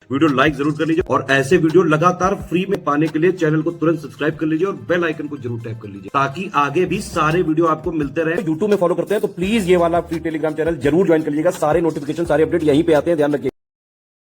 Video like जरूर कर लीजिए और ऐसे वीडियो लगातार फ्री में पाने के लिए चैनल को तुरंत सब्सक्राइब कर लीजिए और बेल आइकन को जरूर टैप कर लीजिए ताकि आगे भी सारे वीडियो आपको मिलते रहे। यूट्यूब में फॉलो करते हैं तो प्लीज ये वाला फ्री टेलीग्राम चैनल जरूर ज्वाइन कर लीजिएगा। सारे नोटिफिकेशन सारे अपडेट यहीं पे आते हैं, ध्यान रखिए।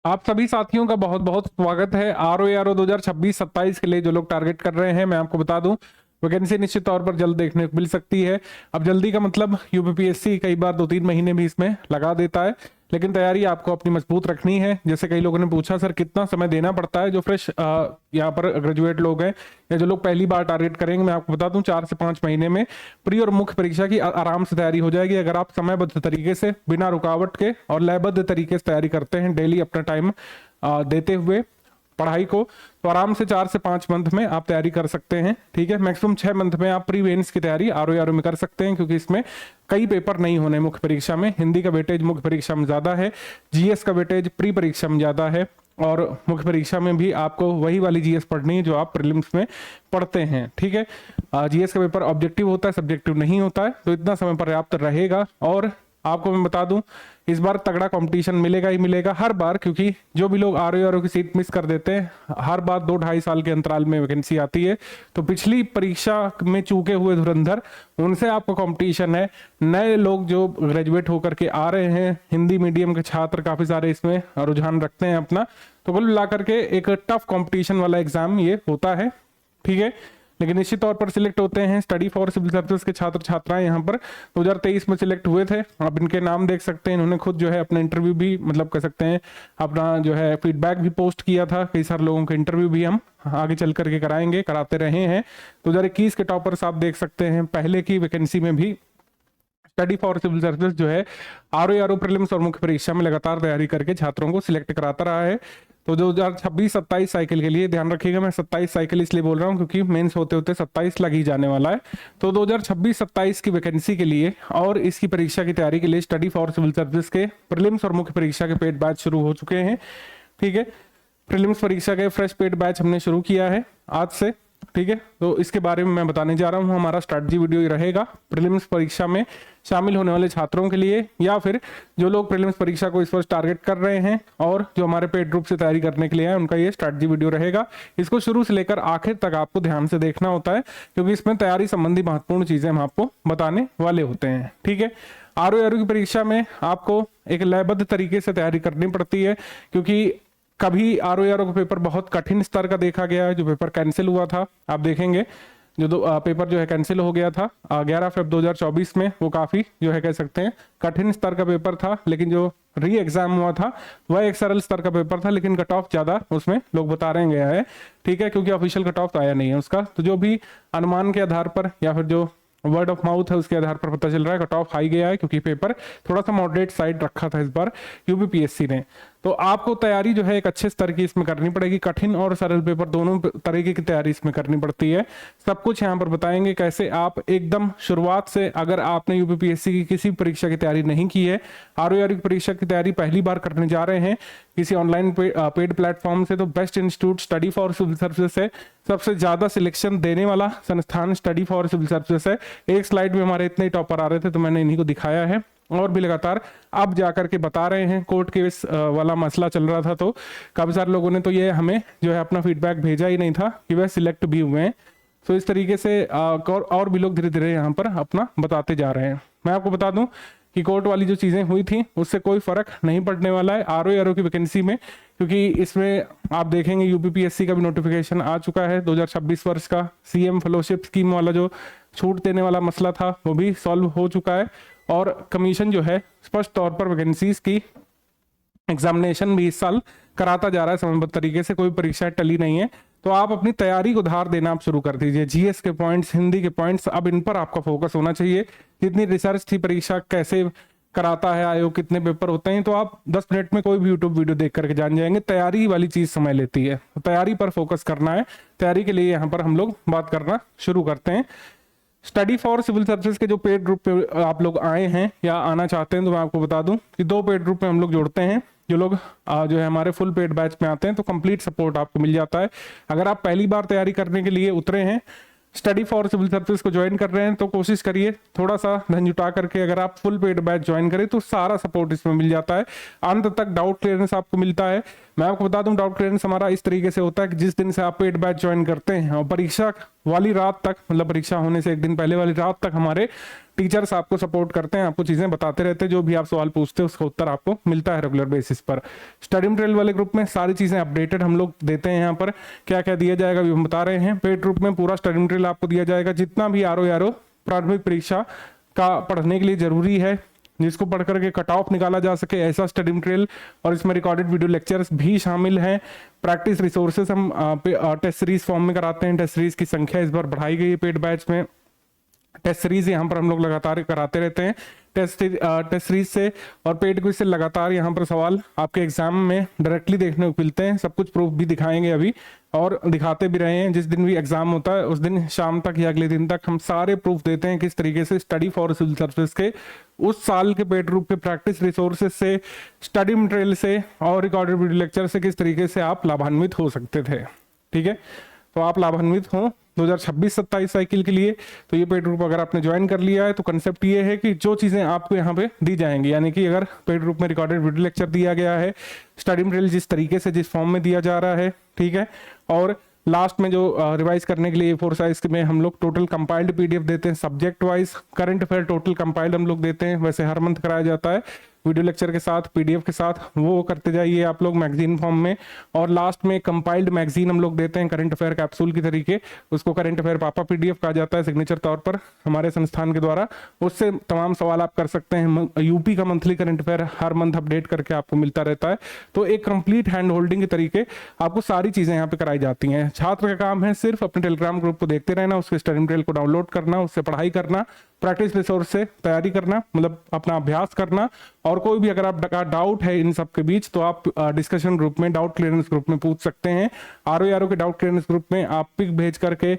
आप सभी साथियों का बहुत बहुत स्वागत है। ROARO 2026-27 के लिए जो लोग टारगेट कर रहे हैं, मैं आपको बता दूं वैकेंसी निश्चित तौर पर जल्द देखने को मिल सकती है। अब जल्दी का मतलब यूपीपीएससी कई बार 2-3 महीने भी इसमें लगा देता है, लेकिन तैयारी आपको अपनी मजबूत रखनी है। जैसे कई लोगों ने पूछा सर कितना समय देना पड़ता है, जो फ्रेश यहाँ पर ग्रेजुएट लोग हैं या जो लोग पहली बार टारगेट करेंगे, मैं आपको बता दूं 4 से 5 महीने में प्री और मुख्य परीक्षा की आराम से तैयारी हो जाएगी अगर आप समयबद्ध तरीके से बिना रुकावट के और लयबद्ध तरीके से तैयारी करते हैं, डेली अपना टाइम देते हुए पढ़ाई को, तो आराम से 4 से 5 मंथ में आप तैयारी कर सकते हैं। ठीक है, मैक्सिमम 6 मंथ में आप प्री मेंस की तैयारी ROARO में कर सकते हैं, क्योंकि इसमें कई पेपर नहीं होने मुख्य परीक्षा में। हिंदी का वेटेज मुख्य परीक्षा में ज्यादा है, GS का वेटेज प्री परीक्षा में ज्यादा है, और मुख्य परीक्षा में भी आपको वही वाली GS पढ़नी है जो आप प्रीलिम्स में पढ़ते हैं। ठीक है, GS का पेपर ऑब्जेक्टिव होता है, सब्जेक्टिव नहीं होता है, तो इतना समय पर्याप्त रहेगा। और आपको मैं बता दूं इस बार तगड़ा कंपटीशन मिलेगा ही मिलेगा हर बार, क्योंकि जो भी लोग ROARO की सीट मिस कर देते हैं, हर बार 2-2.5 साल के अंतराल में वैकेंसी आती है, तो पिछली परीक्षा में चूके हुए धुरंधर उनसे आपको कंपटीशन है। नए लोग जो ग्रेजुएट होकर के आ रहे हैं, हिंदी मीडियम के छात्र काफी सारे इसमें रुझान रखते हैं अपना, तो कुल मिलाकर के एक टफ कॉम्पिटिशन वाला एग्जाम ये होता है। ठीक है, लेकिन निश्चित तौर पर सिलेक्ट होते हैं स्टडी फॉर सिविल सर्विसेज के छात्र छात्राएं यहाँ पर 2023 में सिलेक्ट हुए थे। आप इनके नाम देख सकते हैं, इन्होंने खुद जो है अपना इंटरव्यू भी मतलब कह सकते हैं अपना जो है फीडबैक भी पोस्ट किया था। कई सारे लोगों का इंटरव्यू भी हम आगे चल करके कराएंगे, कराते रहे हैं। 2021 के टॉपर्स आप देख सकते हैं, पहले की वैकेंसी में भी स्टडी फॉर सिविल सर्विसेज जो है ROARO प्रीलिम्स और मुख्य परीक्षा में लगातार तैयारी करके छात्रों को सिलेक्ट कराता रहा है। तो 2026-27 साइकिल के लिए ध्यान रखिएगा, मैं 27 साइकिल इसलिए बोल रहा हूं क्योंकि मेंस होते होते 27 लग ही जाने वाला है। तो 2026-27 की वैकेंसी के लिए और इसकी परीक्षा की तैयारी के लिए स्टडी फॉर सिविल सर्विस के प्रीलिम्स और मुख्य परीक्षा के पेड बैच शुरू हो चुके हैं। ठीक है, प्रीलिम्स परीक्षा के फ्रेश पेड बैच हमने शुरू किया है आज से। ठीक है, तो इसके बारे में मैं बताने जा रहा हूं। हमारा स्ट्रैटेजी वीडियो रहेगा प्रीलिम्स परीक्षा में शामिल होने वाले छात्रों के लिए, या फिर जो लोग प्रीलिम्स परीक्षा को इस वर्ष टारगेट कर रहे हैं और जो हमारे पेड ग्रुप से तैयारी करने के लिए है, उनका ये स्ट्रैटेजी वीडियो रहेगा। इसको शुरू से लेकर आखिर तक आपको ध्यान से देखना होता है, क्योंकि इसमें तैयारी संबंधी महत्वपूर्ण चीजें हम आपको बताने वाले होते हैं। ठीक है, ROARO की परीक्षा में आपको एक लयबद्ध तरीके से तैयारी करनी पड़ती है, क्योंकि कभी ROARO का पेपर बहुत कठिन स्तर का देखा गया है। जो पेपर कैंसिल हुआ था, आप देखेंगे जो पेपर जो है कैंसिल हो गया था 11 फरवरी 2024 में, वो काफी जो है कह सकते हैं कठिन स्तर का पेपर था। लेकिन जो री एग्जाम हुआ था वह एक सरल स्तर का पेपर था, लेकिन कट ऑफ ज्यादा उसमें लोग बता रहे गया है। ठीक है, क्योंकि ऑफिशियल कट ऑफ तो आया नहीं है उसका, तो जो भी अनुमान के आधार पर या फिर जो वर्ड ऑफ माउथ है उसके आधार पर पता चल रहा है कट ऑफ हाई गया है, क्योंकि पेपर थोड़ा सा मॉडरेट साइड रखा था इस बार यूपीपीएससी ने। तो आपको तैयारी जो है एक अच्छे स्तर की इसमें करनी पड़ेगी, कठिन और सरल पेपर दोनों तरीके की तैयारी इसमें करनी पड़ती है। सब कुछ यहाँ पर बताएंगे कैसे आप एकदम शुरुआत से, अगर आपने यूपीपीएससी की किसी परीक्षा की तैयारी नहीं की है, ROARO की परीक्षा की तैयारी पहली बार करने जा रहे हैं किसी ऑनलाइन पेड प्लेटफॉर्म से, तो best institute study for civil services है। सबसे ज्यादा सिलेक्शन देने वाला संस्थान स्टडी फॉर सिविल सर्विसेज है। एक स्लाइड में हमारे इतने ही टॉपर आ रहे थे तो मैंने इन्हीं को दिखाया है, और भी लगातार अब जाकर के बता रहे हैं। कोर्ट केस वाला मसला चल रहा था, तो काफी सारे लोगों ने तो ये हमें जो है अपना फीडबैक भेजा ही नहीं था कि वह सिलेक्ट भी हुए हैं। तो इस तरीके से और भी लोग धीरे धीरे यहाँ पर अपना बताते जा रहे हैं। मैं आपको बता दूं कि कोर्ट वाली जो चीजें हुई थी उससे कोई फर्क नहीं पड़ने वाला है ROARO की वैकेंसी में, क्योंकि इसमें आप देखेंगे यूपीपीएससी का भी नोटिफिकेशन आ चुका है। 2026 वर्ष का CM फेलोशिप स्कीम वाला जो छूट देने वाला मसला था वो भी सॉल्व हो चुका है, और कमीशन जो है स्पष्ट तौर पर वैकेंसीज की एग्जामिनेशन भी इस साल कराता जा रहा है समयबद्ध तरीके से। कोई परीक्षा टली नहीं है, तो आप अपनी तैयारी को धार देना आप शुरू कर दीजिए। GS के पॉइंट्स, हिंदी के पॉइंट्स, अब इन पर आपका फोकस होना चाहिए। जितनी रिसर्च थी परीक्षा कैसे कराता है आयोग, कितने पेपर होते हैं, तो आप 10 मिनट में कोई भी यूट्यूब वीडियो देख करके जान जाएंगे। तैयारी वाली चीज समय लेती है, तो तैयारी पर फोकस करना है। तैयारी के लिए यहाँ पर हम लोग बात करना शुरू करते हैं। स्टडी फॉर सिविल सर्विसेज के जो पेड ग्रुप पे आप लोग आए हैं या आना चाहते हैं, तो मैं आपको बता दूं कि 2 पेड ग्रुप में हम लोग जोड़ते हैं। जो लोग जो है हमारे फुल पेड बैच में आते हैं तो कंप्लीट सपोर्ट आपको मिल जाता है। अगर आप पहली बार तैयारी करने के लिए उतरे हैं स्टडी फॉर सिविल सर्विस को ज्वाइन कर रहे हैं तो कोशिश करिए थोड़ा सा धन जुटा करके अगर आप फुल पेड बैच ज्वाइन करें तो सारा सपोर्ट इसमें मिल जाता है। अंत तक डाउट क्लियरेंस आपको मिलता है। मैं आपको बता दूं डाउट क्लियरेंस हमारा इस तरीके से होता है कि जिस दिन से आप पेड बैच ज्वाइन करते हैं और परीक्षा वाली रात तक, मतलब परीक्षा होने से एक दिन पहले वाली रात तक हमारे टीचर्स आपको सपोर्ट करते हैं, आपको चीजें बताते रहते हैं, जो भी आप सवाल पूछते हैं उसका उत्तर आपको मिलता है रेगुलर बेसिस पर। स्टडी मटेरियल वाले ग्रुप में सारी चीजें अपडेटेड हम लोग देते हैं। यहाँ पर क्या क्या दिया जाएगा अभी हम बता रहे हैं। पेड ग्रुप में पूरा स्टडी मटेरियल आपको दिया जाएगा, जितना भी आरओ प्राथमिक परीक्षा का पढ़ने के लिए जरूरी है, जिसको पढ़ करके कट ऑफ निकाला जा सके, ऐसा स्टडी मटेरियल। और इसमें रिकॉर्डेड वीडियो लेक्चर्स भी शामिल हैं। प्रैक्टिस रिसोर्सेस हम टेस्ट सीरीज फॉर्म में कराते हैं। टेस्ट सीरीज की संख्या इस बार बढ़ाई गई है पेड बैच में। टेस्ट सीरीज यहाँ पर हम लोग लगातार कराते रहते हैं। टेस्ट सीरीज से और पेड क्विज से लगातार यहाँ पर सवाल आपके एग्जाम में डायरेक्टली देखने को मिलते हैं। सब कुछ प्रूफ भी दिखाएंगे अभी और दिखाते भी रहे हैं। जिस दिन भी एग्जाम होता है उस दिन शाम तक या अगले दिन तक हम सारे प्रूफ देते हैं किस तरीके से स्टडी फॉर सिविल सर्विस के उस साल के पेड ग्रुप के प्रैक्टिस रिसोर्सेज से, स्टडी मटेरियल से और रिकॉर्डेड वीडियो लेक्चर से किस तरीके से आप लाभान्वित हो सकते थे। ठीक है, तो आप लाभान्वित हो 2026-27 साइकिल के लिए। तो ये पेड ग्रुप अगर आपने ज्वाइन कर लिया है तो कंसेप्ट ये है कि जो चीजें आपको यहाँ पे दी जाएंगी, यानी कि अगर पेड ग्रुप में रिकॉर्डेड वीडियो लेक्चर दिया गया है, स्टडी मटेरियल जिस तरीके से जिस फॉर्म में दिया जा रहा है, ठीक है, और लास्ट में जो रिवाइज करने के लिए A4 साइज में हम लोग टोटल कंपाइल्ड पीडीएफ देते हैं। Subject wise current affair total compiled हम लोग देते हैं, वैसे हर मंथ कराया जाता है वीडियो लेक्चर के साथ, पीडीएफ के साथ। वो करते जाइए आप लोग मैगजीन फॉर्म में। और लास्ट में कंपाइल्ड मैगजीन हम लोग देते हैं करंट अफेयर कैप्सूल की तरीके, उसको करंट अफेयर पापा पीडीएफ कहा जाता है सिग्नेचर तौर पर हमारे संस्थान के द्वारा। उससे तमाम सवाल आप कर सकते हैं। यूपी का मंथली करंट अफेयर हर मंथ अपडेट करके आपको मिलता रहता है। तो एक कंप्लीट हैंड होल्डिंग के तरीके आपको सारी चीजें यहाँ पे कराई जाती हैं। छात्र का काम है सिर्फ अपने टेलीग्राम ग्रुप को देखते रहना, उसके स्टडी मटेरियल को डाउनलोड करना, उससे पढ़ाई करना, प्रैक्टिस रिसोर्स से तैयारी करना, मतलब अपना अभ्यास करना। और कोई भी अगर आप डाउट है इन सब के बीच तो आप डिस्कशन ग्रुप में, डाउट क्लियरेंस ग्रुप में पूछ सकते हैं। आरओ के डाउट क्लियरेंस ग्रुप में आप पिक भेज करके,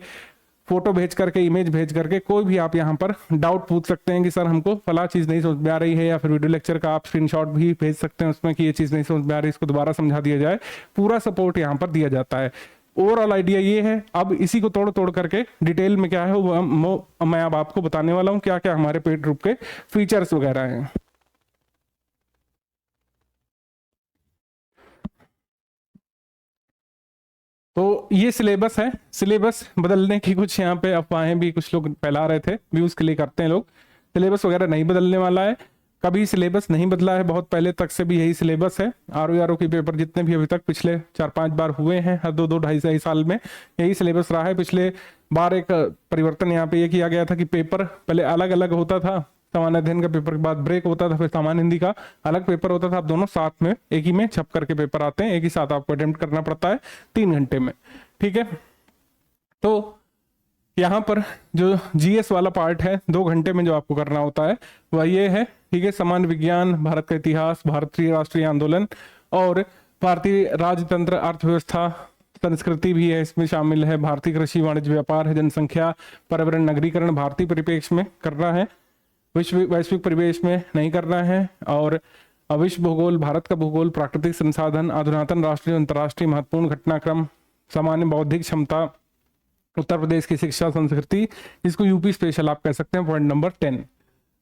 फोटो भेज करके, इमेज भेज करके कोई भी आप यहाँ पर डाउट पूछ सकते हैं कि सर हमको फला चीज नहीं समझ में आ रही है, या फिर वीडियो लेक्चर का आप स्क्रीनशॉट भी भेज सकते हैं उसमें कि ये चीज नहीं समझ में आ रही, इसको दोबारा समझा दिया जाए। पूरा सपोर्ट यहाँ पर दिया जाता है। ओवरऑल आइडिया ये है। अब इसी को तोड़ तोड़ करके डिटेल में क्या है वो मैं अब आपको बताने वाला हूँ, क्या क्या हमारे पेड ग्रुप के फीचर्स वगैरह हैं। तो ये सिलेबस है। सिलेबस बदलने की कुछ यहाँ पे अफवाहें भी कुछ लोग फैला रहे थे, व्यूज के लिए करते हैं लोग। सिलेबस वगैरह नहीं बदलने वाला है, कभी सिलेबस नहीं बदला है। बहुत पहले तक से भी यही सिलेबस है। आरओ के पेपर जितने भी अभी तक पिछले 4-5 बार हुए हैं, हर 2-2-2.5 साल में यही सिलेबस रहा है। पिछले बार एक परिवर्तन यहाँ पे ये किया गया था कि पेपर पहले अलग अलग होता था, सामान्य अध्ययन का पेपर के बाद ब्रेक होता था, फिर सामान्य हिंदी का अलग पेपर होता था। अब दोनों साथ में एक ही में छप करके पेपर आते हैं, एक ही साथ आपको अटेम्प्ट करना पड़ता है 3 घंटे में। ठीक है, तो यहाँ पर जो जीएस वाला पार्ट है 2 घंटे में जो आपको करना होता है वह ये है। ठीक है, सामान्य विज्ञान, भारत का इतिहास, भारतीय राष्ट्रीय आंदोलन और भारतीय राजतंत्र, अर्थव्यवस्था, संस्कृति भी है इसमें शामिल है। भारतीय कृषि, वाणिज्य, व्यापार है, जनसंख्या, पर्यावरण, नगरीकरण भारतीय परिप्रेक्ष्य में करना है, वैश्विक परिवेश में नहीं करना है। और विश्व भूगोल, भारत का भूगोल, प्राकृतिक संसाधन, अधुनातन राष्ट्रीय अंतर्राष्ट्रीय महत्वपूर्ण घटनाक्रम, सामान्य बौद्धिक क्षमता, उत्तर प्रदेश की शिक्षा संस्कृति, इसको यूपी स्पेशल आप कह सकते हैं, पॉइंट नंबर 10।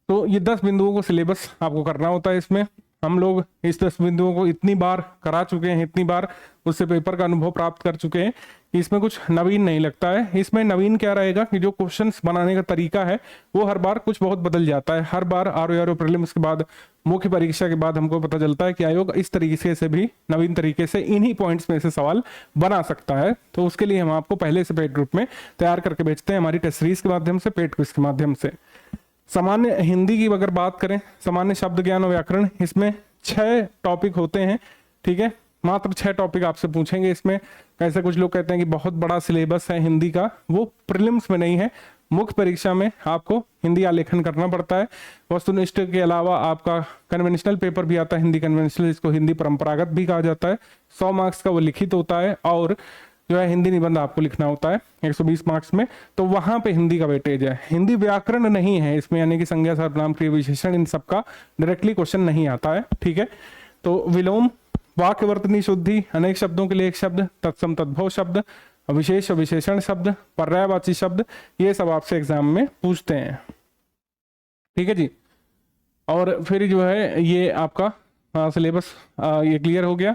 तो ये 10 बिंदुओं को सिलेबस आपको करना होता है। इसमें हम लोग इस 10 बिंदुओं को इतनी बार करा चुके हैं, इतनी बार उससे पेपर का अनुभव प्राप्त कर चुके हैं कि इसमें कुछ नवीन नहीं लगता है। इसमें नवीन क्या रहेगा कि जो क्वेश्चंस बनाने का तरीका है वो हर बार कुछ बहुत बदल जाता है। हर बार आरओ प्रीलिम्स के बाद, मुख्य परीक्षा के बाद हमको पता चलता है कि आयोग इस तरीके से भी नवीन तरीके से इन्हीं पॉइंट्स में से सवाल बना सकता है। तो उसके लिए हम आपको पहले से पेड ग्रुप में तैयार करके भेजते हैं, हमारी टेस्ट सीरीज के माध्यम से, पेड क्विज के माध्यम से। सामान्य हिंदी की अगर बात करें, सामान्य शब्द ज्ञान और व्याकरण, इसमें 6 टॉपिक होते हैं। ठीक है, मात्र 6 टॉपिक आपसे पूछेंगे इसमें। कैसे कुछ लोग कहते हैं कि बहुत बड़ा सिलेबस है हिंदी का, वो प्रीलिम्स में नहीं है, मुख्य परीक्षा में आपको हिंदी आलेखन करना पड़ता है। वस्तुनिष्ठ के अलावा आपका कन्वेंशनल पेपर भी आता है, हिंदी कन्वेंशनल, जिसको हिंदी परंपरागत भी कहा जाता है। 100 मार्क्स का वो लिखित होता है और जो है हिंदी निबंध आपको लिखना होता है 120 मार्क्स में। तो वहां पे हिंदी का वेटेज है, हिंदी व्याकरण नहीं है इसमें, यानी कि संज्ञा, सर्वनाम, क्रिया विशेषण, इन सबका डायरेक्टली क्वेश्चन नहीं आता है। ठीक है, तो विलोम, वाक्यवर्तनी शुद्धि, अनेक शब्दों के लिए एक शब्द, तत्सम तद्भव शब्द, विशेष विशेषण शब्द, पर्यायवाची शब्द, ये सब आपसे एग्जाम में पूछते हैं। ठीक है जी। और फिर जो है ये आपका सिलेबस ये क्लियर हो गया।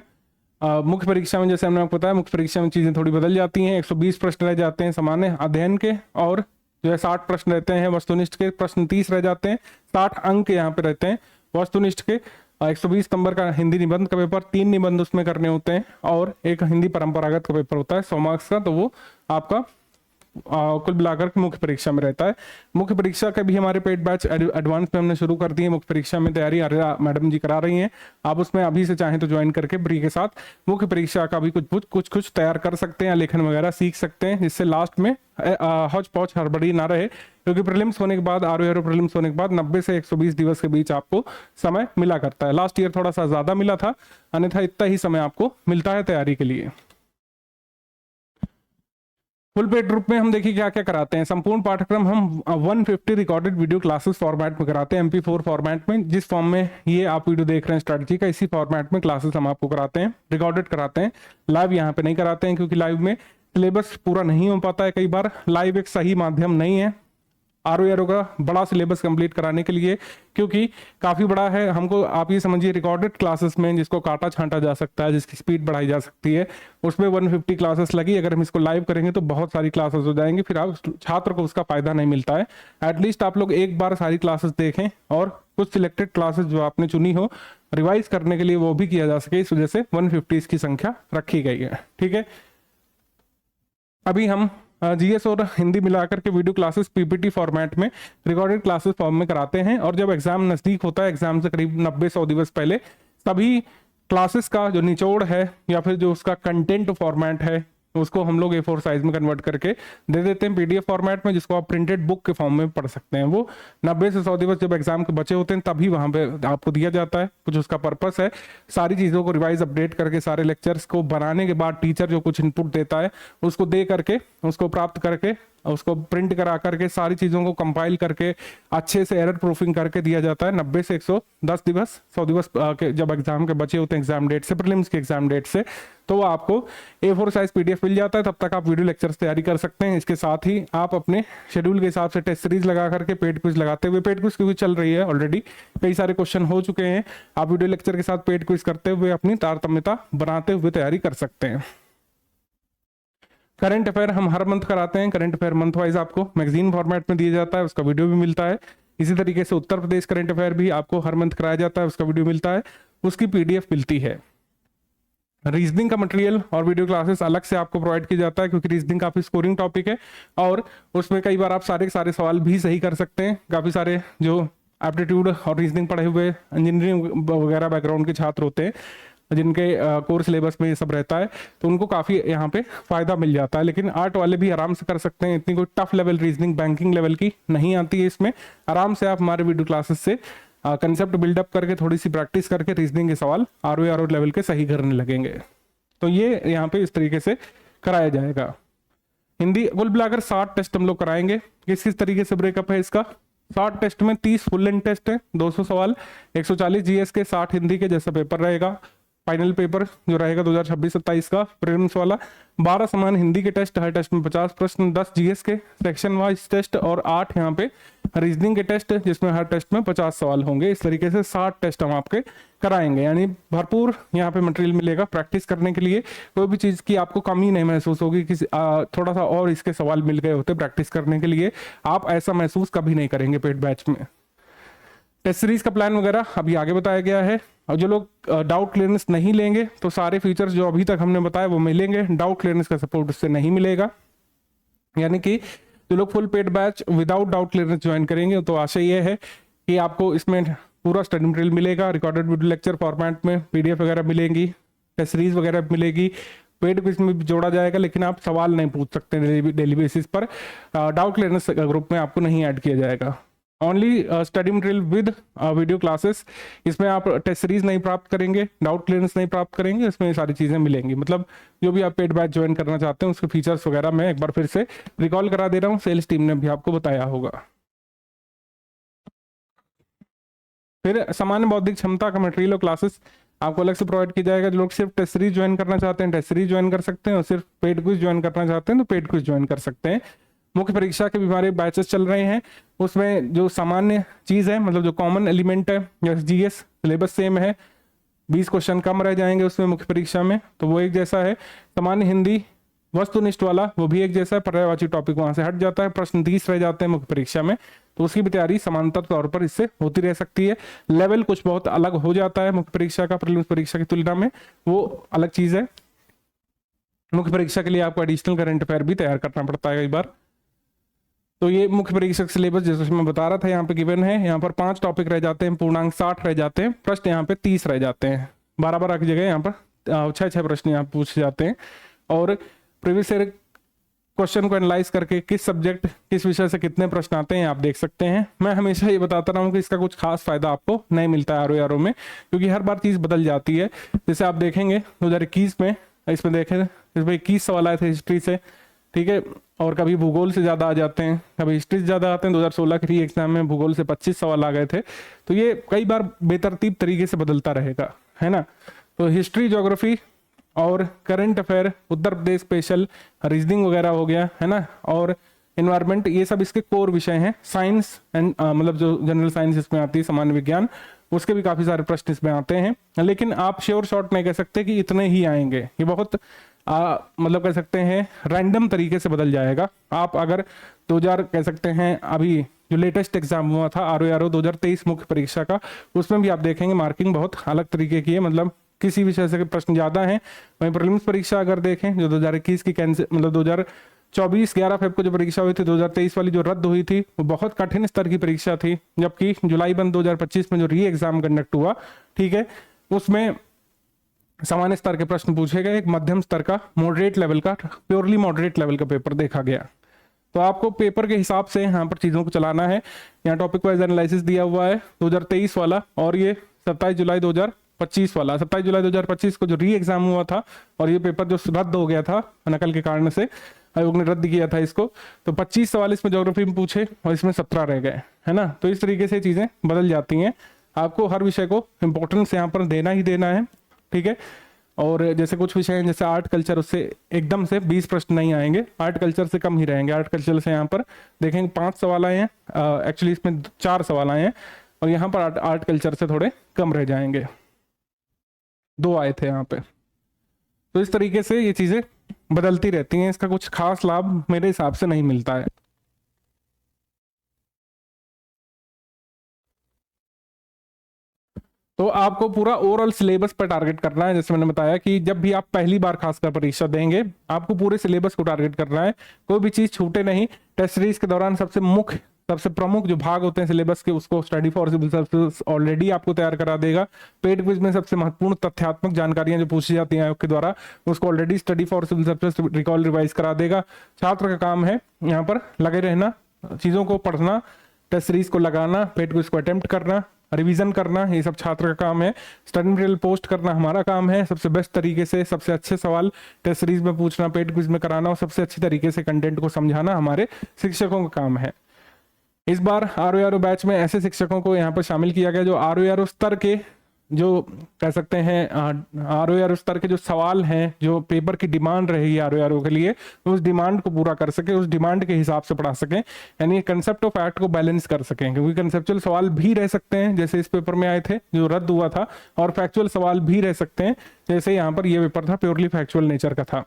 मुख्य परीक्षा में जैसे हमने आपको बताया, मुख्य परीक्षा में चीज़ें थोड़ी बदल जाती हैं। 120 प्रश्न रह जाते हैं सामान्य अध्ययन के, और जो है 60 प्रश्न रहते हैं वस्तुनिष्ठ के, प्रश्न 30 रह जाते हैं, 60 अंक यहाँ पे रहते हैं वस्तुनिष्ठ के। 120 नंबर का हिंदी निबंध का पेपर, 3 निबंध उसमें करने होते हैं, और एक हिंदी परंपरागत का पेपर होता है 100 मार्क्स का, तो वो आपका कुल मिलाकर के मुख्य परीक्षा में रहता है। मुख्य परीक्षा का भी हमारे पेड बैच एडवांस में हमने शुरू कर दी है। मुख्य परीक्षा में तैयारी आर्या मैडम जी करा रही हैं, आप उसमें अभी से चाहें तो ज्वाइन करके फ्री के साथ मुख्य परीक्षा का भी कुछ तैयार कर सकते हैं, लेखन वगैरह सीख सकते हैं, जिससे लास्ट में हौच पौच हड़बड़ी ना रहे। क्योंकि प्रीलिम्स होने के बाद, आरओ प्रीलिम्स होने के बाद 90 से 120 दिवस के बीच आपको समय मिला करता है। लास्ट ईयर थोड़ा सा ज्यादा मिला था, अन्यथा इतना ही समय आपको मिलता है तैयारी के लिए। फुल पेड ग्रुप में हम देखिए क्या क्या कराते हैं। संपूर्ण पाठ्यक्रम हम 150 रिकॉर्डेड वीडियो क्लासेस फॉर्मेट में कराते हैं, MP4 फॉर्मेट में। जिस फॉर्म में ये आप वीडियो देख रहे हैं स्ट्रेटजी का, इसी फॉर्मेट में क्लासेस हम आपको कराते हैं, रिकॉर्डेड कराते हैं। लाइव यहाँ पे नहीं कराते हैं, क्योंकि लाइव में सिलेबस पूरा नहीं हो पाता है कई बार। लाइव एक सही माध्यम नहीं है आरओ का बड़ा सिलेबस कंप्लीट कराने के लिए, क्योंकि काफ़ी बड़ा है। हमको आप ये समझिए रिकॉर्डेड क्लासेस में जिसको काटा छांटा जा सकता है, जिसकी स्पीड बढ़ाई जा सकती है, उसमें 150 क्लासेस लगी। अगर हम इसको लाइव करेंगे तो बहुत सारी क्लासेस हो जाएंगी, फिर आप छात्र को उसका फायदा नहीं मिलता है। एटलीस्ट आप लोग एक बार सारी क्लासेस देखें, और कुछ सिलेक्टेड क्लासेस जो आपने चुनी हो रिवाइज करने के लिए वो भी किया जा सके। इस वजह से 150 की संख्या रखी गई है। ठीक है, अभी हम जीएस और हिंदी मिलाकर के वीडियो क्लासेस पीपीटी फॉर्मेट में रिकॉर्डेड क्लासेस फॉर्म में कराते हैं। और जब एग्जाम नजदीक होता है, एग्जाम से करीब 90-100 दिवस पहले, सभी क्लासेस का जो निचोड़ है या फिर जो उसका कंटेंट फॉर्मेट है, उसको हम लोग A4 साइज में कन्वर्ट करके दे देते हैं PDF फॉर्मेट में, जिसको आप प्रिंटेड बुक के फॉर्म में पढ़ सकते हैं। वो 90 से 100 दिवस जब एग्जाम के बचे होते हैं तभी वहां पे आपको दिया जाता है। कुछ उसका पर्पस है, सारी चीज़ों को रिवाइज अपडेट करके, सारे लेक्चर्स को बनाने के बाद टीचर जो कुछ इनपुट देता है उसको दे करके, उसको प्राप्त करके, उसको प्रिंट करा करके, सारी चीज़ों को कंपाइल करके अच्छे से एरर प्रूफिंग करके दिया जाता है। 90 से 110 दिवस, 100 दिवस के जब एग्जाम के बचे होते हैं, एग्जाम डेट से, प्रीलिम्स के एग्जाम डेट से, तो आपको A4 साइज PDF मिल जाता है। तब तक आप वीडियो लेक्चर्स तैयारी कर सकते हैं। इसके साथ ही आप अपने शेड्यूल के हिसाब से टेस्ट सीरीज लगा करके, पेड क्विज लगाते हुए, पेड क्विज क्योंकि चल रही है ऑलरेडी, कई सारे क्वेश्चन हो चुके हैं, आप वीडियो लेक्चर के साथ पेड क्विज करते हुए अपनी तारतम्यता बनाते हुए तैयारी कर सकते हैं। करंट अफेयर हम हर मंथ कराते हैं। करंट अफेयर मंथ वाइज आपको मैगजीन फॉर्मेट में दिया जाता है, उसका वीडियो भी मिलता है। इसी तरीके से उत्तर प्रदेश करंट अफेयर भी आपको हर मंथ कराया जाता है, उसका वीडियो मिलता है, उसकी PDF मिलती है। रीजनिंग का मटेरियल और वीडियो क्लासेस अलग से आपको प्रोवाइड किया जाता है, क्योंकि रीजनिंग काफी स्कोरिंग टॉपिक है, और उसमें कई बार आप सारे के सारे सवाल भी सही कर सकते हैं। काफी सारे जो एप्टीट्यूड और रीजनिंग पढ़े हुए इंजीनियरिंग वगैरह बैकग्राउंड के छात्र होते हैं, जिनके कोर सिलेबस में ये सब रहता है, तो उनको काफ़ी यहाँ पे फायदा मिल जाता है। लेकिन आर्ट वाले भी आराम से कर सकते हैं, इतनी कोई tough level reasoning banking level की नहीं आती है इसमें। आराम से आप हमारे वीडियो क्लासेस से कंसेप्ट बिल्डअप करके, थोड़ी सी प्रैक्टिस करके रीजनिंग के सवाल आरओ लेवल के सही करने लगेंगे। तो ये यहाँ पे इस तरीके से कराया जाएगा। हिंदी कुल मिलाकर 60 टेस्ट हम लोग कराएंगे। किस किस तरीके से ब्रेकअप है इसका? 60 टेस्ट में 30 फुल लेंथ टेस्ट है, 200 सवाल, 140 GS के, 60 हिंदी के जैसा पेपर रहेगा। फाइनल पेपर जो रहेगा 2026-27 का प्रीलिम्स वाला, 12 समान हिंदी के टेस्ट, हर टेस्ट में 50 प्रश्न, 10 GS के सेक्शन वाइज टेस्ट, और 8 यहाँ पे रीजनिंग के टेस्ट, जिसमें हर टेस्ट में 50 सवाल होंगे। इस तरीके से 60 टेस्ट हम आपके कराएंगे, यानी भरपूर यहाँ पे मटेरियल मिलेगा प्रैक्टिस करने के लिए। कोई भी चीज़ की आपको कमी नहीं महसूस होगी कि थोड़ा सा और इसके सवाल मिल गए होते प्रैक्टिस करने के लिए, आप ऐसा महसूस कभी नहीं करेंगे पेड बैच में। टेस्ट सीरीज का प्लान वगैरह अभी आगे बताया गया है। और जो लोग डाउट क्लियरेंस नहीं लेंगे, तो सारे फीचर्स जो अभी तक हमने बताया वो मिलेंगे। डाउट क्लियरेंस का सपोर्ट उससे नहीं मिलेगा, यानी कि जो लोग full paid batch without doubt clearance join करेंगे, तो आशा ये है कि आपको इसमें पूरा स्टडी मटेरियल मिलेगा, रिकॉर्डेड वीडियो लेक्चर फॉर्मेट में PDF वगैरह मिलेंगी, टेस्ट सीरीज वगैरह मिलेगी, पेड क्विज में भी जोड़ा जाएगा, लेकिन आप सवाल नहीं पूछ सकते डेली बेसिस पर। डाउट क्लियरेंस ग्रुप में आपको नहीं ऐड किया जाएगा। Only study material with video classes, इसमें आप टेस्ट सीरीज नहीं प्राप्त करेंगे, डाउट क्लियरेंस नहीं प्राप्त करेंगे, इसमें ये सारी चीज़ें मिलेंगी। मतलब जो भी आप पेड बैच ज्वाइन करना चाहते हैं उसके फीचर्स वगैरह मैं एक बार फिर से रिकॉल करा दे रहा हूँ, सेल्स टीम ने भी आपको बताया होगा। फिर सामान्य बौद्धिक क्षमता का मटेरियल और क्लासेस आपको अलग से प्रोवाइड किया जाएगा। जो लोग सिर्फ टेस्ट सीरीज ज्वाइन करना चाहते हैं टेस्ट सीरीज ज्वाइन कर सकते हैं, और सिर्फ पेड क्विज ज्वाइन करना चाहते हैं तो पेड क्विज ज्वाइन कर सकते हैं। मुख्य परीक्षा के भी हमारे बैचेस चल रहे हैं, उसमें जो सामान्य चीज़ है, मतलब जो कॉमन एलिमेंट है, जैसे जीएस सिलेबस सेम है, 20 क्वेश्चन कम रह जाएंगे उसमें मुख्य परीक्षा में, तो वो एक जैसा है। सामान्य हिंदी वस्तुनिष्ठ वाला वो भी एक जैसा है, पर्यायवाची टॉपिक वहां से हट जाता है, प्रश्न 30 रह जाते हैं मुख्य परीक्षा में, तो उसकी भी तैयारी समांतर तौर पर इससे होती रह सकती है। लेवल कुछ बहुत अलग हो जाता है मुख्य परीक्षा का प्रीलिम्स परीक्षा की तुलना में, वो अलग चीज है। मुख्य परीक्षा के लिए आपको एडिशनल करंट अफेयर भी तैयार करना पड़ता है कई बार। तो ये मुख्य परीक्षा का सिलेबस जैसे मैं बता रहा था यहाँ पे गिवन है। यहाँ पर 5 टॉपिक रह जाते हैं, पूर्णांक 60 रह जाते हैं, प्रश्न यहाँ पे 30 रह जाते हैं, 12 की जगह यहाँ पर 6 प्रश्न यहाँ पूछे जाते हैं। और प्रीवियस ईयर क्वेश्चन को एनालाइज करके किस सब्जेक्ट किस विषय से कितने प्रश्न आते हैं आप देख सकते हैं। मैं हमेशा ये बताता रहा हूँ कि इसका कुछ खास फायदा आपको नहीं मिलता है आरओ में, क्योंकि हर बार चीज बदल जाती है। जैसे आप देखेंगे 2021 में, इसमें देखें इसमें 21 सवाल आए थे हिस्ट्री से, ठीक है, और कभी भूगोल से ज्यादा आ जाते हैं, कभी हिस्ट्री से ज्यादा आते हैं। 2016 के री एग्जाम में भूगोल से 25 सवाल आ गए थे, तो ये कई बार बेतरतीब तरीके से बदलता रहेगा, है ना। तो हिस्ट्री, ज्योग्राफी और current affair, Uttar Pradesh special, reasoning वगैरह हो गया, है ना, और इन्वायरमेंट, ये सब इसके कोर विषय हैं। साइंस एंड मतलब जो जनरल साइंस इसमें आती है, सामान्य विज्ञान, उसके भी काफी सारे प्रश्न इसमें आते हैं। लेकिन आप श्योर शॉर्ट नहीं कह सकते कि इतने ही आएंगे, ये बहुत मतलब कह सकते हैं रैंडम तरीके से बदल जाएगा। आप अगर 2000 कह सकते हैं अभी जो लेटेस्ट एग्जाम हुआ था आरओ 2023 मुख्य परीक्षा का, उसमें भी आप देखेंगे मार्किंग बहुत अलग तरीके की है, मतलब किसी विषय से प्रश्न ज्यादा हैं। वहीं प्रीलिम्स परीक्षा अगर देखें जो 2021 की कैंसिल, मतलब 2024 11 फरवरी को जो परीक्षा हुई थी, 2023 वाली जो रद्द हुई थी, वो बहुत कठिन स्तर की परीक्षा थी। जबकि जुलाई बंद 2025 में जो री एग्जाम कंडक्ट हुआ, ठीक है, उसमें सामान्य स्तर के प्रश्न पूछे गए, एक मध्यम स्तर का मॉडरेट लेवल का, प्योरली मॉडरेट लेवल का पेपर देखा गया। तो आपको पेपर के हिसाब से यहाँ पर चीजों को चलाना है। यहाँ टॉपिक वाइज एनालिसिस दिया हुआ है 2023 वाला, और ये 27 जुलाई 2025 वाला। 27 जुलाई 2025 को जो री एग्जाम हुआ था, और ये पेपर जो रद्द हो गया था नकल के कारण से, आयोग ने रद्द किया था इसको, तो 25 सवाल इसमें ज्योग्राफी में पूछे और इसमें 17 रह गए, है ना। तो इस तरीके से चीजें बदल जाती हैं। आपको हर विषय को इंपॉर्टेंस यहाँ पर देना ही देना है, ठीक है। और जैसे कुछ विषय हैं जैसे आर्ट कल्चर, उससे एकदम से 20 प्रश्न नहीं आएंगे, आर्ट कल्चर से कम ही रहेंगे। आर्ट कल्चर से यहाँ पर देखेंगे 5 सवाल आए हैं, एक्चुअली इसमें 4 सवाल आए हैं, और यहाँ पर आर्ट कल्चर से थोड़े कम रह जाएंगे, 2 आए थे यहाँ पे। तो इस तरीके से ये चीजें बदलती रहती हैं, इसका कुछ खास लाभ मेरे हिसाब से नहीं मिलता है। तो आपको पूरा ओवरऑल सिलेबस पर टारगेट करना है। जैसे मैंने बताया कि जब भी आप पहली बार खासकर परीक्षा देंगे, आपको पूरे सिलेबस को टारगेट करना है, कोई भी चीज छूटे नहीं। टेस्ट सीरीज के दौरान सबसे मुख्य, सबसे प्रमुख जो भाग होते हैं सिलेबस के, उसको study for civil services already आपको तैयार करा देगा। पेड क्विज में सबसे महत्वपूर्ण तथ्यात्मक जानकारियां जो पूछी जाती हैं आयोग के द्वारा, उसको already study for civil services recall revise करा देगा। छात्र का काम है यहाँ पर लगे रहना, चीजों को पढ़ना, टेस्ट सीरीज को लगाना, पेड क्विज को अटेम्प्ट करना, रिवीजन करना, ये सब छात्र का काम है। स्टडी मटेरियल पोस्ट करना हमारा काम है, सबसे बेस्ट तरीके से सबसे अच्छे सवाल टेस्ट सीरीज में पूछना, पेड क्विज में कराना, और सबसे अच्छी तरीके से कंटेंट को समझाना हमारे शिक्षकों का काम है। इस बार आरओ बैच में ऐसे शिक्षकों को यहाँ पर शामिल किया गया जो आरओ स्तर के, जो कह सकते हैं आरओ स्तर के जो सवाल हैं, जो पेपर की डिमांड रहेगी आरओ के लिए, उस डिमांड को पूरा कर सके, उस डिमांड के हिसाब से पढ़ा सकें, यानी कंसेप्ट ऑफ फैक्ट को बैलेंस कर सकें। क्योंकि कंसेप्चुअल सवाल भी रह सकते हैं जैसे इस पेपर में आए थे जो रद्द हुआ था, और फैक्चुअल सवाल भी रह सकते हैं जैसे यहाँ पर ये पेपर था प्योरली फैक्चुअल नेचर का था।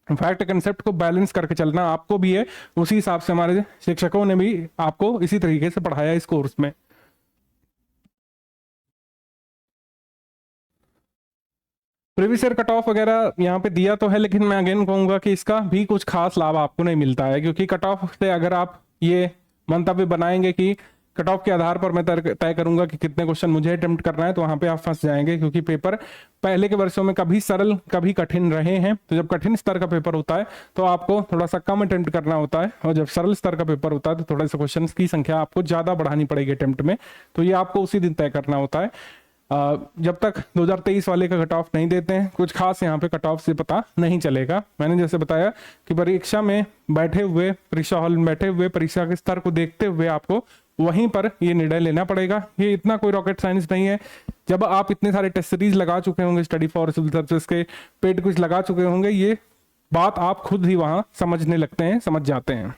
फैक्ट कंसेप्ट को बैलेंस करके चलना आपको भी है, उसी हिसाब से हमारे शिक्षकों ने भी आपको इसी तरीके से पढ़ाया इस कोर्स में। प्रीवियस ईयर कट ऑफ वगैरह यहाँ पे दिया तो है, लेकिन मैं अगेन कहूंगा कि इसका भी कुछ खास लाभ आपको नहीं मिलता है, क्योंकि कट ऑफ से अगर आप ये मंतव्य बनाएंगे कि कट ऑफ के आधार पर मैं तय करूंगा कि कितने क्वेश्चन मुझे अटेम्प्ट करना है, तो वहां पे आप फंस जाएंगे। क्योंकि पेपर पहले के वर्षों में कभी सरल कभी कठिन रहे हैं, तो जब कठिन स्तर का पेपर होता है तो आपको थोड़ा सा कम अटेम्प्ट करना होता है, और जब सरल स्तर का पेपर होता है तो थोड़ा सा क्वेश्चन की संख्या आपको ज्यादा बढ़ानी पड़ेगी अटेम्प्ट में, तो ये आपको उसी दिन तय करना होता है। जब तक 2023 वाले का कट ऑफ नहीं देते हैं, कुछ खास यहाँ पे कट ऑफ से पता नहीं चलेगा। मैंने जैसे बताया कि परीक्षा में बैठे हुए, परीक्षा हॉल में बैठे हुए, परीक्षा के स्तर को देखते हुए आपको वहीं पर ये निर्णय लेना पड़ेगा। ये इतना कोई रॉकेट साइंस नहीं है। जब आप इतने सारे टेस्ट सीरीज लगा चुके होंगे, स्टडी फॉर सिविल सर्विसेज के पेड कुछ लगा चुके होंगे, ये बात आप खुद ही वहां समझने लगते हैं, समझ जाते हैं।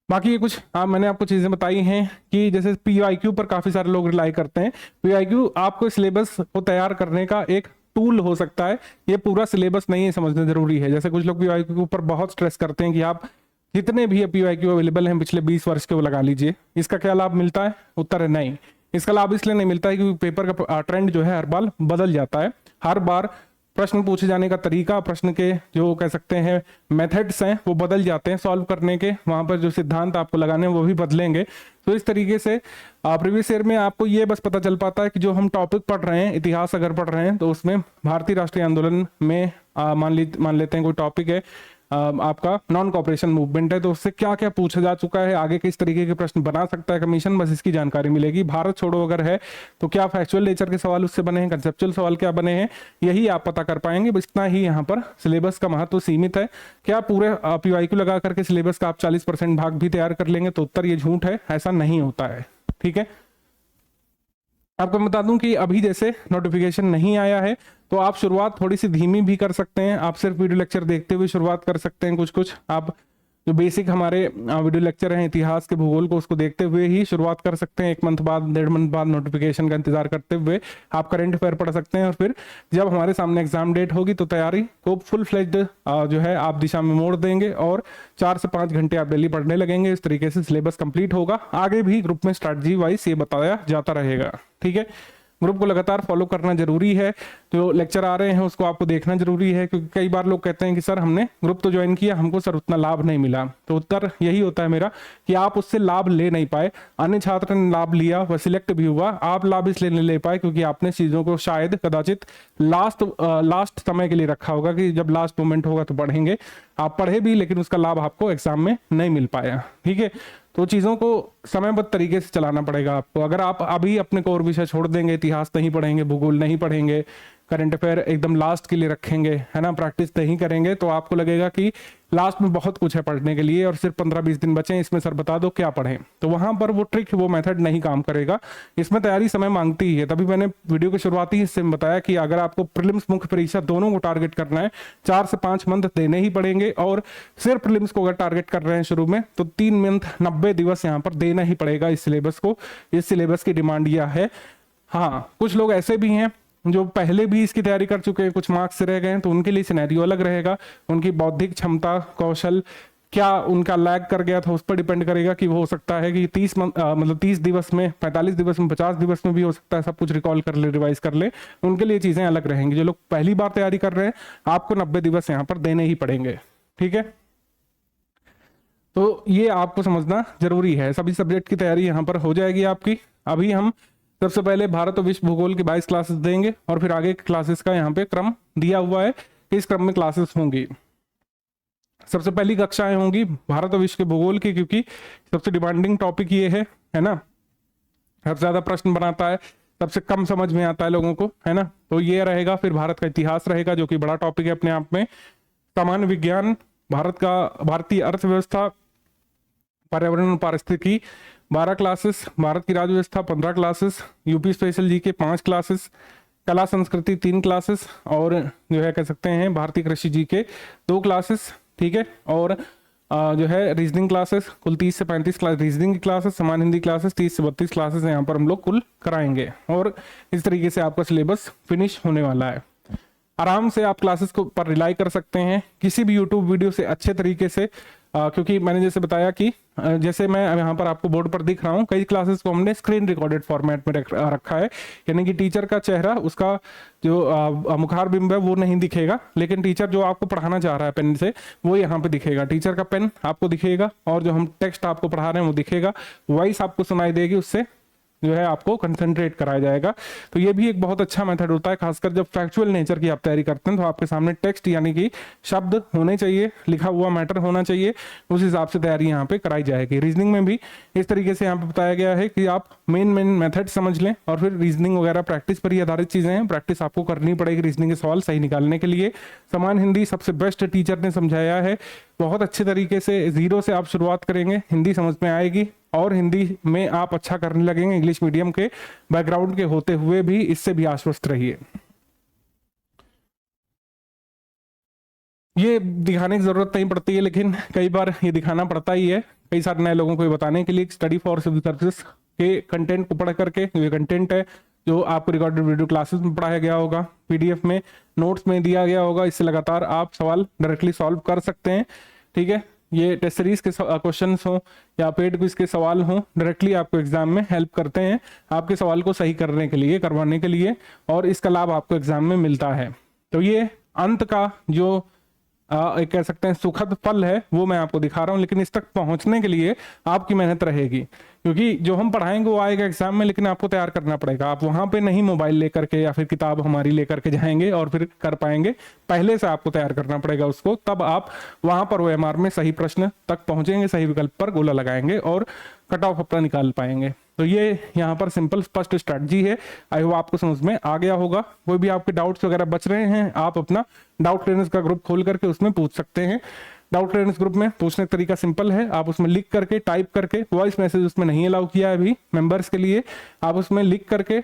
बाकी ये कुछ मैंने आपको चीजें बताई हैं कि जैसे पीवाईक्यू पर काफी सारे लोग रिलाई करते हैं। पीवाईक्यू आपको सिलेबस को तैयार करने का एक टूल हो सकता है, ये पूरा सिलेबस नहीं है, समझना जरूरी है। जैसे कुछ लोग पीवाईक्यू के ऊपर बहुत स्ट्रेस करते हैं कि आप जितने भी पीवाईक्यू अवेलेबल हैं पिछले 20 वर्ष के वो लगा लीजिए, इसका क्या लाभ मिलता है? उत्तर है नहीं। इसका लाभ इसलिए नहीं मिलता है क्योंकि पेपर का ट्रेंड जो है हर बार बदल जाता है। हर बार प्रश्न पूछे जाने का तरीका, प्रश्न के जो कह सकते हैं मेथड्स हैं वो बदल जाते हैं सॉल्व करने के, वहां पर जो सिद्धांत आपको लगाने हैं वो भी बदलेंगे। तो इस तरीके से प्रीवियस ईयर में आपको ये बस पता चल पाता है कि जो हम टॉपिक पढ़ रहे हैं, इतिहास अगर पढ़ रहे हैं तो उसमें भारतीय राष्ट्रीय आंदोलन में मान लेते हैं कोई टॉपिक है आपका नॉन कॉपरेशन मूवमेंट है, तो उससे क्या क्या पूछा जा चुका है, आगे किस तरीके के प्रश्न बना सकता है कमीशन, बस इसकी जानकारी मिलेगी। भारत छोड़ो अगर है तो क्या फैक्चुअल नेचर के सवाल उससे बने हैं, कंसेप्चुअल सवाल क्या बने हैं, यही आप पता कर पाएंगे। बस इतना ही यहाँ पर सिलेबस का महत्व सीमित है। क्या पूरे पीवाईक्यू लगा करके सिलेबस का आप 40% भाग भी तैयार कर लेंगे? तो उत्तर ये झूठ है, ऐसा नहीं होता है। ठीक है, आपको बता दूं कि अभी जैसे नोटिफिकेशन नहीं आया है तो आप शुरुआत थोड़ी सी धीमी भी कर सकते हैं। आप सिर्फ वीडियो लेक्चर देखते हुए शुरुआत कर सकते हैं। कुछ आप जो बेसिक हमारे वीडियो लेक्चर हैं इतिहास के, भूगोल को, उसको देखते हुए ही शुरुआत कर सकते हैं। 1 मंथ बाद, 1.5 मंथ बाद नोटिफिकेशन का इंतजार करते हुए आप करंट अफेयर पढ़ सकते हैं। और फिर जब हमारे सामने एग्जाम डेट होगी तो तैयारी को फुल फ्लेज्ड जो है आप दिशा में मोड़ देंगे और 4 से 5 घंटे आप डेली पढ़ने लगेंगे। इस तरीके से सिलेबस कंप्लीट होगा। आगे भी ग्रुप में स्ट्रैटेजी वाइज ये बताया जाता रहेगा। ठीक है, ग्रुप को लगातार फॉलो करना जरूरी है। जो लेक्चर आ रहे हैं उसको आपको देखना जरूरी है, क्योंकि कई बार लोग कहते हैं कि सर हमने ग्रुप तो ज्वाइन किया, हमको सर उतना लाभ नहीं मिला। तो उत्तर यही होता है मेरा कि आप उससे लाभ ले नहीं पाए। अन्य छात्र ने लाभ लिया, वह सिलेक्ट भी हुआ, आप लाभ इसलिए नहीं ले पाए क्योंकि आपने चीजों को शायद कदाचित लास्ट समय के लिए रखा होगा कि जब लास्ट मोमेंट होगा तो पढ़ेंगे। आप पढ़े भी लेकिन उसका लाभ आपको एग्जाम में नहीं मिल पाया। ठीक है, तो चीज़ों को समयबद्ध तरीके से चलाना पड़ेगा आपको। अगर आप अभी अपने कोर विषय छोड़ देंगे, इतिहास नहीं पढ़ेंगे, भूगोल नहीं पढ़ेंगे, करंट अफेयर एकदम लास्ट के लिए रखेंगे, है ना, प्रैक्टिस नहीं करेंगे, तो आपको लगेगा कि लास्ट में बहुत कुछ है पढ़ने के लिए और सिर्फ 15-20 दिन बचे हैं, इसमें सर बता दो क्या पढ़ें। तो वहां पर वो ट्रिक, वो मेथड नहीं काम करेगा। इसमें तैयारी समय मांगती ही है। तभी मैंने वीडियो के शुरुआती हिस्से में बताया कि अगर आपको प्रीलिम्स, मुख्य परीक्षा दोनों को टारगेट करना है, 4 से 5 मंथ देने ही पड़ेंगे। और सिर्फ प्रीलिम्स को अगर टारगेट कर रहे हैं शुरू में तो 3 मंथ 90 दिवस यहाँ पर देना ही पड़ेगा इस सिलेबस को। इस सिलेबस की डिमांड यह है। हाँ, कुछ लोग ऐसे भी हैं जो पहले भी इसकी तैयारी कर चुके हैं, कुछ मार्क्स रह गए हैं, तो उनके लिए सिनेरियो अलग रहेगा। उनकी बौद्धिक क्षमता, कौशल क्या उनका लैग कर गया था उस पर डिपेंड करेगा कि वो हो सकता है कि 30 दिवस में, 45 दिवस में, 50 दिवस में भी हो सकता है सब कुछ रिकॉल कर ले, रिवाइज कर ले। उनके लिए चीजें अलग रहेंगी। जो लोग पहली बार तैयारी कर रहे हैं, आपको 90 दिवस यहाँ पर देने ही पड़ेंगे। ठीक है, तो ये आपको समझना जरूरी है। सभी सब्जेक्ट की तैयारी यहाँ पर हो जाएगी आपकी। अभी हम सबसे पहले भारत और विश्व भूगोल की 22 क्लासेस देंगे और फिर आगे क्लासेस का यहाँ पे क्रम दिया हुआ है, इस क्रम में क्लासेस होंगी। सबसे पहली कक्षाएं होंगी भारत और विश्व के भूगोल की, क्योंकि सबसे डिमांडिंग टॉपिक ये है ना, सबसे ज्यादा प्रश्न बनाता है, सबसे कम समझ में आता है लोगों को, है ना। तो ये रहेगा। फिर भारत का इतिहास रहेगा जो कि बड़ा टॉपिक है अपने आप में। सामान्य विज्ञान, भारतीय अर्थव्यवस्था, पर्यावरण और पारिस्थितिकी 12 क्लासेस, भारत की राज्य व्यवस्था 15 क्लासेस, यूपी स्पेशल जी के 5 क्लासेस, कला संस्कृति 3 क्लासेस और जो है कह सकते हैं भारतीय कृषि जी के 2 क्लासेस। ठीक है, और जो है रीजनिंग क्लासेस कुल 30 से 35 क्लास रीजनिंग की क्लासेस, समान हिंदी क्लासेस 30 से 32 क्लासेस यहाँ पर हम लोग कुल कराएंगे। और इस तरीके से आपका सिलेबस फिनिश होने वाला है। आराम से आप क्लासेस को पर रिलाई कर सकते हैं किसी भी यूट्यूब वीडियो से अच्छे तरीके से, क्योंकि मैंने जैसे बताया कि जैसे मैं यहाँ पर आपको बोर्ड पर दिख रहा हूँ, कई क्लासेस को हमने स्क्रीन रिकॉर्डेड फॉर्मेट में रखा है। यानी कि टीचर का चेहरा, उसका जो मुखार बिंब है वो नहीं दिखेगा, लेकिन टीचर जो आपको पढ़ाना चाह रहा है पेन से वो यहाँ पे दिखेगा। टीचर का पेन आपको दिखेगा और जो हम टेक्स्ट आपको पढ़ा रहे हैं वो दिखेगा, वॉइस आपको सुनाई देगी, उससे जो है आपको कंसंट्रेट कराया जाएगा। तो ये भी एक बहुत अच्छा मेथड होता है, खासकर जब फैक्चुअल नेचर की आप तैयारी करते हैं तो आपके सामने टेक्स्ट यानी कि शब्द होने चाहिए, लिखा हुआ मैटर होना चाहिए, उस हिसाब से तैयारी यहाँ पे कराई जाएगी। रीजनिंग में भी इस तरीके से यहाँ पे बताया गया है कि आप मेन मेथड समझ लें और फिर रीजनिंग वगैरह प्रैक्टिस पर ही आधारित चीजें हैं, प्रैक्टिस आपको करनी पड़ेगी रीजनिंग के सवाल सही निकालने के लिए। समान हिंदी सबसे बेस्ट टीचर ने समझाया है, बहुत अच्छे तरीके से 0 से आप शुरुआत करेंगे, हिंदी समझ में आएगी। और हिंदी में आप अच्छा करने लगेंगे, इंग्लिश मीडियम के बैकग्राउंड के होते हुए भी, इससे भी आश्वस्त रहिए। ये दिखाने की जरूरत नहीं पड़ती है, लेकिन कई बार ये दिखाना पड़ता ही है, कई सारे नए लोगों को ये बताने के लिए। स्टडी फॉर सिविल सर्विसेज के कंटेंट को पढ़ करके, ये कंटेंट है जो आपको रिकॉर्डेड वीडियो क्लासेस में पढ़ाया गया होगा, पीडीएफ में, नोट्स में दिया गया होगा, इससे लगातार आप सवाल डायरेक्टली सॉल्व कर सकते हैं। ठीक है, ये टेस्ट सीरीज के क्वेश्चन हो या पेड क्विज के सवाल हो, डायरेक्टली आपको एग्जाम में हेल्प करते हैं आपके सवाल को सही करने के लिए, करवाने के लिए, और इसका लाभ आपको एग्जाम में मिलता है। तो ये अंत का जो एक कह सकते हैं सुखद फल है, वो मैं आपको दिखा रहा हूं, लेकिन इस तक पहुंचने के लिए आपकी मेहनत रहेगी, क्योंकि जो हम पढ़ाएंगे वो आएगा एग्जाम में, लेकिन आपको तैयार करना पड़ेगा। आप वहां पे नहीं मोबाइल लेकर के या फिर किताब हमारी लेकर के जाएंगे और फिर कर पाएंगे, पहले से आपको तैयार करना पड़ेगा उसको, तब आप वहां पर OMR में सही प्रश्न तक पहुंचेंगे, सही विकल्प पर गोला लगाएंगे और कट ऑफ अपना निकाल पाएंगे। तो ये यहाँ पर सिंपल स्पष्ट स्ट्रेटजी है। आई होप आपको समझ में आ गया होगा। कोई भी आपके डाउट्स वगैरह बच रहे हैं, आप अपना डाउट ट्रेनर्स का ग्रुप खोल करके उसमें पूछ सकते हैं। डाउट ट्रेनर्स ग्रुप में पूछने का तरीका सिंपल है, आप उसमें लिख करके, टाइप करके, वॉइस मैसेज उसमें नहीं अलाउ किया है अभी मेंबर्स के लिए, आप उसमें लिख करके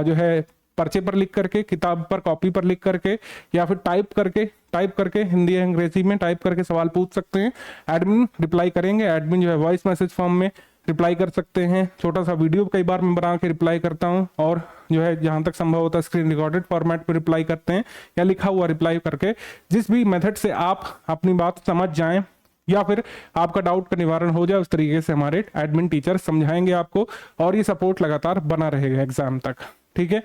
जो है पर्चे पर लिख करके, किताब पर, कॉपी पर लिख करके, या फिर टाइप करके हिंदी या अंग्रेजी में टाइप करके सवाल पूछ सकते हैं। एडमिन रिप्लाई करेंगे, एडमिन जो है वॉइस मैसेज फॉर्म में रिप्लाई कर सकते हैं। छोटा सा वीडियो कई बार मैं बना के रिप्लाई करता हूं, और जो है जहां तक संभव होता है स्क्रीन रिकॉर्डेड फॉर्मेट पे रिप्लाई करते हैं, या लिखा हुआ रिप्लाई करके। जिस भी मेथड से आप अपनी बात समझ जाएं या फिर आपका डाउट का निवारण हो जाए, उस तरीके से हमारे एडमिन टीचर समझाएंगे आपको, और ये सपोर्ट लगातार बना रहेगा एग्जाम तक। ठीक है,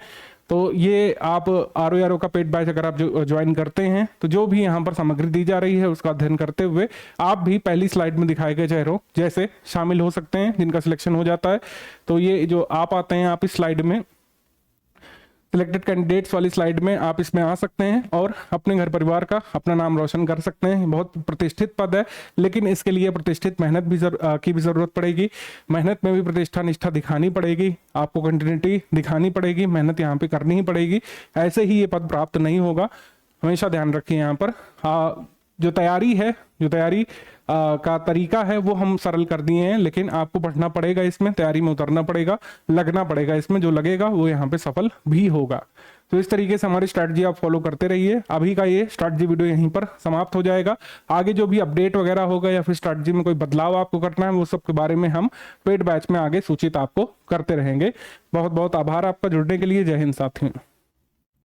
तो ये आप RO का पेड बैच अगर आप ज्वाइन करते हैं, तो जो भी यहाँ पर सामग्री दी जा रही है उसका अध्ययन करते हुए आप भी पहली स्लाइड में दिखाए गए चेहरों जैसे शामिल हो सकते हैं, जिनका सिलेक्शन हो जाता है। तो ये जो आप आते हैं, आप इस स्लाइड में सिलेक्टेड कैंडिडेट्स वाली स्लाइड में आप इसमें आ सकते हैं और अपने घर परिवार का अपना नाम रोशन कर सकते हैं। बहुत प्रतिष्ठित पद है, लेकिन इसके लिए प्रतिष्ठित मेहनत भी की भी जरूरत पड़ेगी। मेहनत में भी प्रतिष्ठा निष्ठा दिखानी पड़ेगी, आपको कंटिन्यूटी दिखानी पड़ेगी, मेहनत यहाँ पे करनी ही पड़ेगी। ऐसे ही ये पद प्राप्त नहीं होगा, हमेशा ध्यान रखिए। यहाँ पर जो तैयारी का तरीका है वो हम सरल कर दिए हैं, लेकिन आपको पढ़ना पड़ेगा, इसमें तैयारी में उतरना पड़ेगा, लगना पड़ेगा इसमें, जो लगेगा वो यहाँ पे सफल भी होगा। तो इस तरीके से हमारी स्ट्रैटेजी आप फॉलो करते रहिए। अभी का ये स्ट्रैटेजी वीडियो यहीं पर समाप्त हो जाएगा। आगे जो भी अपडेट वगैरह होगा या फिर स्ट्रैटेजी में कोई बदलाव आपको करना है, वो सब के बारे में हम पेड बैच में आगे सूचित आपको करते रहेंगे। बहुत बहुत आभार आपका जुड़ने के लिए। जय हिंद साथियों।